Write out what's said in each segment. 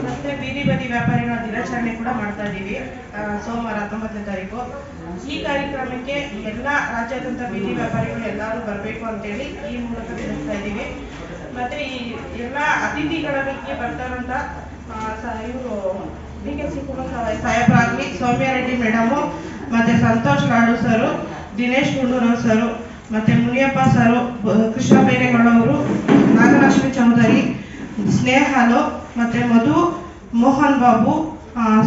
ಮತ್ತೆ ಬೀದಿ ಬದಿ ವ್ಯಾಪಾರಿಗಳ ದಿನಾಚರಣೆ ಕೂಡ ಮಾಡ್ತಾ ಇದ್ದೀವಿ ಸೋಮವಾರ 19ನೇ ತಾರೀಕು. ಈ ಕಾರ್ಯಕ್ರಮಕ್ಕೆ ಎಲ್ಲ ರಾಜ್ಯಾದ್ಯಂತ ಬೀದಿ ವ್ಯಾಪಾರಿಗಳು ಎಲ್ಲರೂ ಬರಬೇಕು ಅಂತೇಳಿ ಈ ಮೂಲಕ ತಿಳಿಸ್ತಾ ಇದ್ದೀವಿ. ಮತ್ತೆ ಈ ಎಲ್ಲ ಅತಿಥಿಗಳಿಗೆ ಬರ್ತಾರಂತ ಇವರು DKC ಸಾಹೇಬರಾಗ್ಲಿ, ಸೌಮ್ಯ ರೆಡ್ಡಿ ಮೇಡಮು, ಮತ್ತೆ ಸಂತೋಷ್ ಲಾಡು ಸರು, ದಿನೇಶ್ ಗುಂಡೂರಾವ್ ಸರು, ಮತ್ತೆ ಮುನಿಯಪ್ಪ ಸರು, ಕೃಷ್ಣ ಬೈರೇಗೌಡವರು, ನಾಗಲಕ್ಷ್ಮಿ ಚೌಧರಿ, ಸ್ನೇಹಲು, ಮತ್ತೆ ಮಧು, ಮೋಹನ್ ಬಾಬು,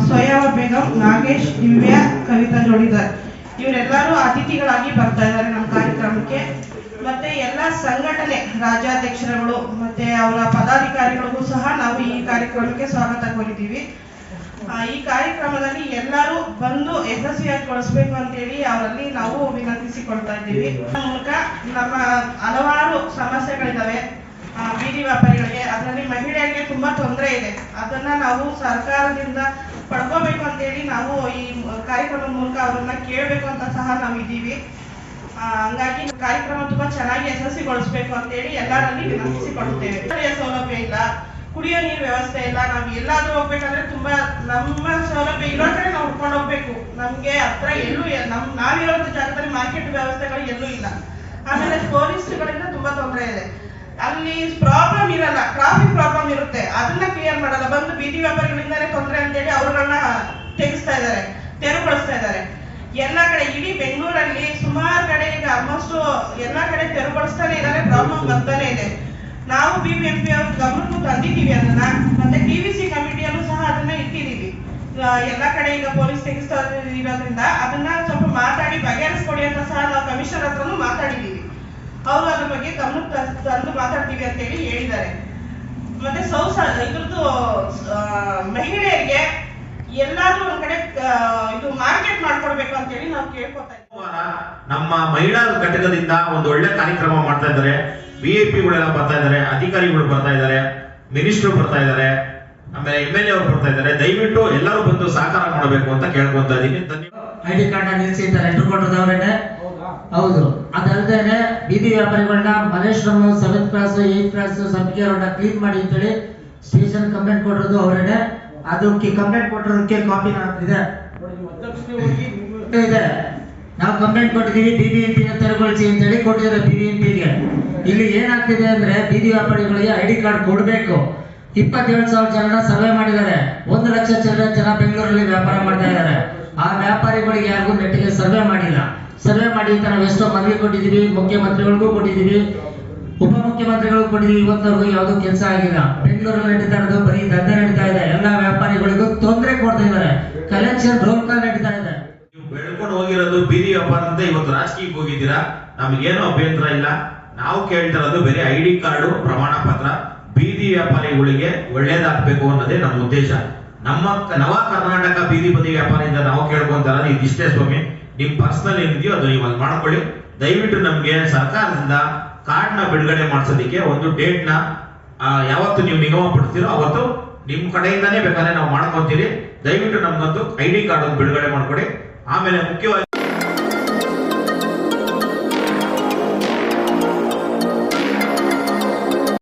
ಸೋಯವ ಬೇಗಂ, ನಾಗೇಶ್, ದಿವ್ಯಾ, ಕವಿತಾ ಜೋಡಿದಾರ್ ಇವರೆಲ್ಲರೂ ಅತಿಥಿಗಳಾಗಿ ಬರ್ತಾ ಇದ್ದಾರೆ ನಮ್ಮ ಕಾರ್ಯಕ್ರಮಕ್ಕೆ. ಮತ್ತೆ ಎಲ್ಲ ಸಂಘಟನೆ ರಾಜ್ಯಾಧ್ಯಕ್ಷರುಗಳು ಮತ್ತೆ ಅವರ ಪದಾಧಿಕಾರಿಗಳಿಗೂ ಸಹ ನಾವು ಈ ಕಾರ್ಯಕ್ರಮಕ್ಕೆ ಸ್ವಾಗತ ಕೋರಿದ್ದೀವಿ. ಈ ಕಾರ್ಯಕ್ರಮದಲ್ಲಿ ಎಲ್ಲರೂ ಬಂದು ಯಶಸ್ವಿಯಾಗಿಗೊಳಿಸಬೇಕು ಅಂತೇಳಿ ಅವರಲ್ಲಿ ನಾವು ವಿನಂತಿಸಿಕೊಳ್ತಾ ಇದ್ದೀವಿ. ಮೂಲಕ ನಮ್ಮ ಹಲವಾರು ಸಮಸ್ಯೆಗಳಿದಾವೆ ಬೀದಿ ವ್ಯಾಪಾರಿಗಳಿಗೆ. ಅದರಲ್ಲಿ ಮಹಿಳೆಯರಿಗೆ ತುಂಬಾ ತೊಂದರೆ ಇದೆ. ಅದನ್ನ ನಾವು ಸರ್ಕಾರದಿಂದ ಪಡ್ಕೋಬೇಕು ಅಂತೇಳಿ ನಾವು ಈ ಕಾರ್ಯಕ್ರಮದ ಮೂಲಕ ಅವರನ್ನ ಕೇಳಬೇಕು ಅಂತ ಸಹ ನಾವು ಇದ್ದೀವಿ. ಹಂಗಾಗಿ ಕಾರ್ಯಕ್ರಮ ತುಂಬಾ ಚೆನ್ನಾಗಿ ಯಶಸ್ವಿಗೊಳಿಸಬೇಕು ಅಂತೇಳಿ ಎಲ್ಲರಲ್ಲಿ ವಿನಂತಿಸಿಕೊಳ್ಳುತ್ತೇವೆ. ಸೌಲಭ್ಯ ಇಲ್ಲ, ಕುಡಿಯೋ ನೀರು ವ್ಯವಸ್ಥೆ ಇಲ್ಲ. ನಾವು ಎಲ್ಲಾದ್ರೂ ಹೋಗ್ಬೇಕಂದ್ರೆ ತುಂಬಾ ನಮ್ಮ ಸೌಲಭ್ಯ ಇರೋ ಕಡೆ ನಾವು ಹುಡ್ಕೊಂಡು ಹೋಗ್ಬೇಕು. ನಮ್ಗೆ ಹತ್ರ ಎಲ್ಲೂ ನಾವಿರೋ ಜಾಗದಲ್ಲಿ ಮಾರ್ಕೆಟ್ ವ್ಯವಸ್ಥೆಗಳು ಎಲ್ಲೂ ಇಲ್ಲ. ಆಮೇಲೆ ಪೊಲೀಸ್ಗಳಿಂದ ತುಂಬಾ ತೊಂದರೆ ಇದೆ. ಅಲ್ಲಿ ಪ್ರಾಬ್ಲಮ್ ಇರಲ್ಲ, ಟ್ರಾಫಿಕ್ ಪ್ರಾಬ್ಲಮ್ ಇರುತ್ತೆ, ಅದನ್ನ ಕ್ಲಿಯರ್ ಮಾಡಲ್ಲ. ಬಂದು ಬೀದಿ ವ್ಯಾಪಾರಿಗಳಿಂದಾನೇ ತೊಂದರೆ ಅಂತೇಳಿ ಅವ್ರಗಳನ್ನ ತೆಗೆಸ್ತಾ ಇದ್ದಾರೆ, ತೆರವುಗೊಳಿಸ್ತಾ ಇದ್ದಾರೆ. ಎಲ್ಲ ಕಡೆ ಇಡೀ ಬೆಂಗಳೂರಲ್ಲಿ ಸುಮಾರು ಕಡೆ ಈಗ ಆಲ್ಮೋಸ್ಟ್ ಎಲ್ಲ ಕಡೆ ತೆರವುಗೊಳಿಸ್ತಾನೆ ಇದ್ದಾರೆ. ಪ್ರಾಬ್ಲಮ್ ಬರ್ತಾನೆ ಇದೆ. ನಾವು BBMP ಅವ್ರ ಗಮನಕ್ಕೂ ತಂದಿದ್ದೀವಿ ಅದನ್ನ. ಮತ್ತೆ TVC ಕಮಿಟಿಯಲ್ಲೂ ಸಹ ಅದನ್ನ ಇಟ್ಟಿದ್ದೀವಿ. ಎಲ್ಲ ಕಡೆ ಈಗ ಪೊಲೀಸ್ ತೆಗೆಸ್ತಾ ಇರೋದ್ರಿಂದ ಅದನ್ನ ಸ್ವಲ್ಪ ಮಾತಾಡಿ ಬಗೆಹರಿಸ್ಕೊಡಿ ಅಂತ ಸಹ ನಾವು ಕಮಿಷನರ್ ಹತ್ರನೂ ಮಾತಾಡಿದ್ದೀವಿ. ಅವರು ಅದ್ರ ಬಗ್ಗೆ ಗಮನಕ್ಕೆ ತಂದು ಮಾತಾಡ್ತೀವಿ ಅಂತೇಳಿ ಹೇಳಿದ್ದಾರೆ. ಮತ್ತೆ ಇದ್ರದ್ದು ಮಹಿಳೆಯರಿಗೆ ಎಲ್ಲಾದ್ರೂ ಒಂದ್ ಕಡೆ ಇದು ಮಾರ್ಕೆಟ್ ಮಾಡ್ಕೊಡ್ಬೇಕು ಅಂತೇಳಿ ನಾವು ಕೇಳ್ಕೊತಾ ಇದ್ದೀವಿ. ನಮ್ಮ ಮಹಿಳಾ ಘಟಕದಿಂದ ಒಂದು ಒಳ್ಳೆ ಕಾರ್ಯಕ್ರಮ ಮಾಡ್ತಾ ಇದ್ದಾರೆ. VIP-ಗಳೆಲ್ಲ ಬರ್ತಾ ಇದ್ದಾರೆ, ಅಧಿಕಾರಿಗಳು ಬರ್ತಾ ಇದ್ದಾರೆ, ಮಿನಿಸ್ಟರ್ ಬರ್ತಾ ಇದ್ದಾರೆ, ಆಮೇಲೆ MLA ಅವರು ಬರ್ತಾ ಇದ್ದಾರೆ. ದಯವಿಟ್ಟು ಎಲ್ಲರೂ ಬಂದು ಸಹಕಾರ ಮಾಡಬೇಕು ಅಂತ ಕೇಳ್ಕೊಂತ ಇದೀನಿ. ID ಕಾರ್ಡ್ ನಿಲ್ಸಿದ್ದಾರೆ ಎಂಟ್ರು ಕೊಟ್ಟದವ್ರೇನೆ. ಹೌದು, ಅದಲ್ಲದೆ ಬೀದಿ ವ್ಯಾಪಾರಿಗಳನ್ನ Malleshwaram 7th class 8th class Sampige road clean ಮಾಡಿ ಅಂತೇಳಿ ಸ್ಟೇಷನ್ ಕಂಪ್ಲೇಂಟ್ ಕೊಟ್ಟಿರೋದು ಅವರೇನೆ. ಅದಕ್ಕೆ ಕಂಪ್ಲೇಂಟ್ ಕೊಟ್ಟಿರೋದಕ್ಕೆ ಕಾಪಿ ಇದೆ. ನಾವು ಕಂಪ್ಲೇಂಟ್ ಕೊಟ್ಟಿದ್ದೀವಿ, BBMP ತೆರವುಗೊಳಿಸಿ ಅಂತೇಳಿ ಕೊಟ್ಟಿದ್ದಾರೆ BBMP-ಗೆ. ಇಲ್ಲಿ ಏನಾಗ್ತಿದೆ ಅಂದ್ರೆ ಬೀದಿ ವ್ಯಾಪಾರಿಗಳಿಗೆ ID ಕಾರ್ಡ್ ಕೊಡಬೇಕು. 27,000 ಜನ ಸರ್ವೆ ಮಾಡಿದ್ದಾರೆ. 1 ಲಕ್ಷ ಜನ ಬೆಂಗಳೂರಲ್ಲಿ ವ್ಯಾಪಾರ ಮಾಡ್ತಾ ಇದ್ದಾರೆ. ಆ ವ್ಯಾಪಾರಿಗಳಿಗೆ ಯಾರಿಗೂ ನೆಟ್ಟಿಗೆ ಸರ್ವೆ ಮಾಡಿಲ್ಲ. ಸರ್ವೆ ಮಾಡಿ ಅಂತ ನಾವು ಎಷ್ಟೋ ಮನವಿ ಕೊಟ್ಟಿದ್ದೀವಿ, ಮುಖ್ಯಮಂತ್ರಿಗಳಿಗೂ ಕೊಟ್ಟಿದ್ದೀವಿ, ಉಪಮುಖ್ಯಮಂತ್ರಿಗಳಿಗೂ ಕೊಟ್ಟಿದ್ದೀವಿ. ಇವತ್ತವರೆಗೂ ಯಾವುದೂ ಕೆಲಸ ಆಗಿಲ್ಲ. ಬೆಂಗಳೂರಲ್ಲಿ ನಡೀತಾ ಇರೋದು ಬರೀ ದಂಧೆ ನಡೀತಾ ಇದೆ. ಎಲ್ಲ ವ್ಯಾಪಾರಿಗಳಿಗೂ ತೊಂದರೆ ಕೊಡ್ತಾ ಇದ್ದಾರೆ. ಕಲೆಕ್ಷನ್ ರೋಲ್ ಕಾಲ್ ನಡೀತಾ ಇದೆ. ನೀವು ಬೆಳ್ಕೊಂಡು ಹೋಗಿರೋದು ಬೀದಿ ವ್ಯಾಪಾರ ಅಂತ ಇವತ್ತು ರಾಜಕೀಯಕ್ಕೆ ಹೋಗಿದ್ದೀರಾ. ನಮಗೇನು ಅಭ್ಯಂತರ ಇಲ್ಲ. ನಾವು ಕೇಳ್ತಿರೋದು ಬೇರೆ ID ಕಾರ್ಡು, ಪ್ರಮಾಣ ಪತ್ರ ಬೀದಿ ವ್ಯಾಪಾರಿಗಳಿಗೆ ಒಳ್ಳೇದಾಗಬೇಕು ಅನ್ನೋದೇ ನಮ್ಮ ಉದ್ದೇಶ. ನಮ್ಮ ನವ ಕರ್ನಾಟಕ ಬೀದಿ ಬದಿ ವ್ಯಾಪಾರದಿಂದ ನಾವು ಕೇಳ್ಕೊಂತಾರ ಇದಿಷ್ಟೇ ಸ್ವಾಮಿ. ನಿಮ್ ಪರ್ಸನಲ್ ಏನಿದೆಯೋ ಅದು ಇವಾಗ ಮಾಡ್ಕೊಳ್ಳಿ. ದಯವಿಟ್ಟು ನಮ್ಗೆ ಸರ್ಕಾರದಿಂದ ಕಾರ್ಡ್ ನ ಬಿಡುಗಡೆ ಮಾಡಿಸೋದಕ್ಕೆ ಒಂದು ಡೇಟ್ ನ ಯಾವತ್ತು ನೀವು ನಿಗಮ ಪಡ್ತೀರೋ ಅವತ್ತು ನಿಮ್ ಕಡೆಯಿಂದಾನೇ ಬೇಕಾದ್ರೆ ನಾವು ಮಾಡ್ಕೊಂತೀರಿ. ದಯವಿಟ್ಟು ನಮ್ಗೊಂದು ID ಕಾರ್ಡ್ ಒಂದು ಬಿಡುಗಡೆ ಮಾಡ್ಕೊಡಿ. ಆಮೇಲೆ ಮುಖ್ಯವಾಗಿ